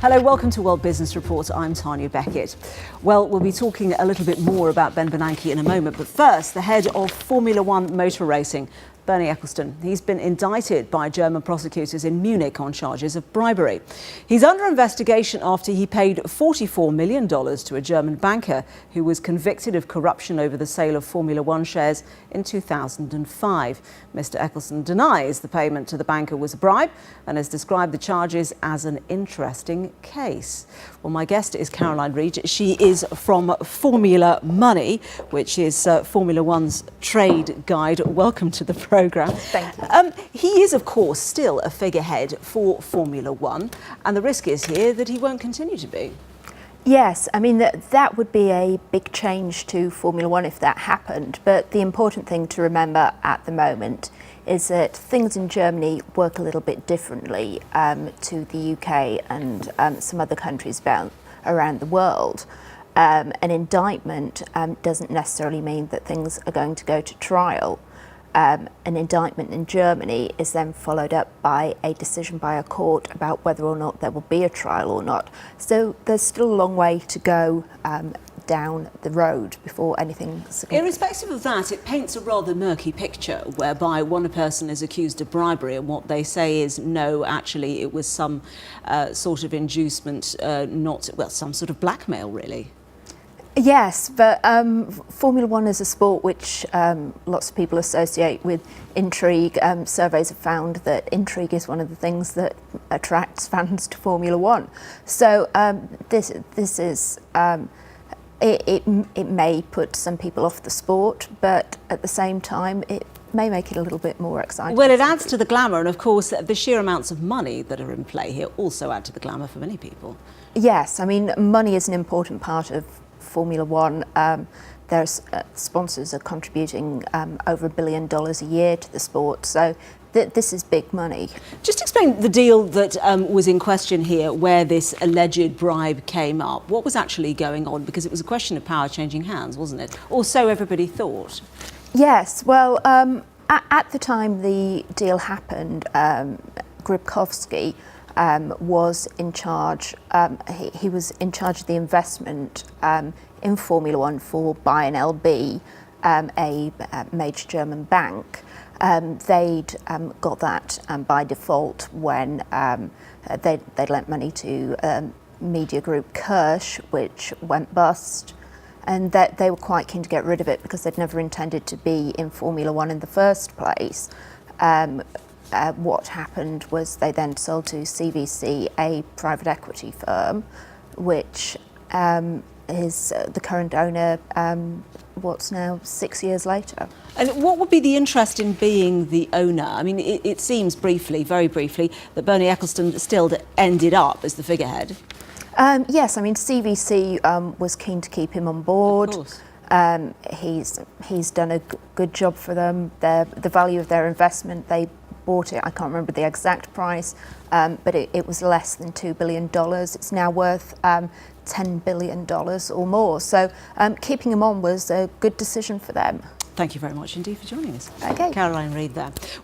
Hello, welcome to World Business Report. I'm Tanya Beckett. Well, we'll be talking a little bit more about Ben Bernanke in a moment, but first, the head of Formula One motor racing, Bernie Ecclestone. He's been indicted by German prosecutors in Munich on charges of bribery. He's under investigation after he paid $44 million to a German banker who was convicted of corruption over the sale of Formula One shares in 2005. Mr. Ecclestone denies the payment to the banker was a bribe and has described the charges as an interesting case. Well, my guest is Reid. She is from Formula Money, which is Formula One's trade guide. Welcome to the programme. Thank you. He is, of course, still a figurehead for Formula One, and the risk is here that he won't continue to be. Yes, I mean, that would be a big change to Formula One if that happened. But the important thing to remember at the moment is that things in Germany work a little bit differently to the UK and some other countries around the world. An indictment doesn't necessarily mean that things are going to go to trial. An indictment in Germany is then followed up by a decision by a court about whether or not there will be a trial or not. So there's still a long way to go down the road before anything significant. Irrespective of that, it paints a rather murky picture whereby one person is accused of bribery and what they say is no, actually it was some sort of inducement, some sort of blackmail really. Yes, but Formula One is a sport which lots of people associate with intrigue. Surveys have found that intrigue is one of the things that attracts fans to Formula One. So this is it may put some people off the sport, but at the same time it may make it a little bit more exciting. Well, it adds to the glamour, and of course the sheer amounts of money that are in play here also add to the glamour for many people. Yes, I mean, money is an important part of Formula One. Their sponsors are contributing over $1 billion a year to the sport, so this is big money. Just explain the deal that was in question here, where this alleged bribe came up. What was actually going on? Because it was a question of power changing hands, wasn't it? Or so everybody thought. Yes, well, at the time the deal happened, Grybkowski was in charge. He was in charge of the investment in Formula One for Bayern LB, a major German bank. They'd got that by default when they'd lent money to media group Kirsch, which went bust. And that they were quite keen to get rid of it because they'd never intended to be in Formula One in the first place. What happened was they then sold to CVC, a private equity firm, which is the current owner, what's now 6 years later. And what would be the interest in being the owner? I mean, it seems briefly, very briefly, that Bernie Ecclestone still ended up as the figurehead. Yes, I mean, CVC was keen to keep him on board. Of course. He's done a good job for them. The value of their investment, they bought it, I can't remember the exact price, but it was less than $2 billion. It's now worth $10 billion or more. So keeping him on was a good decision for them. Thank you very much indeed for joining us. Okay. Reid there.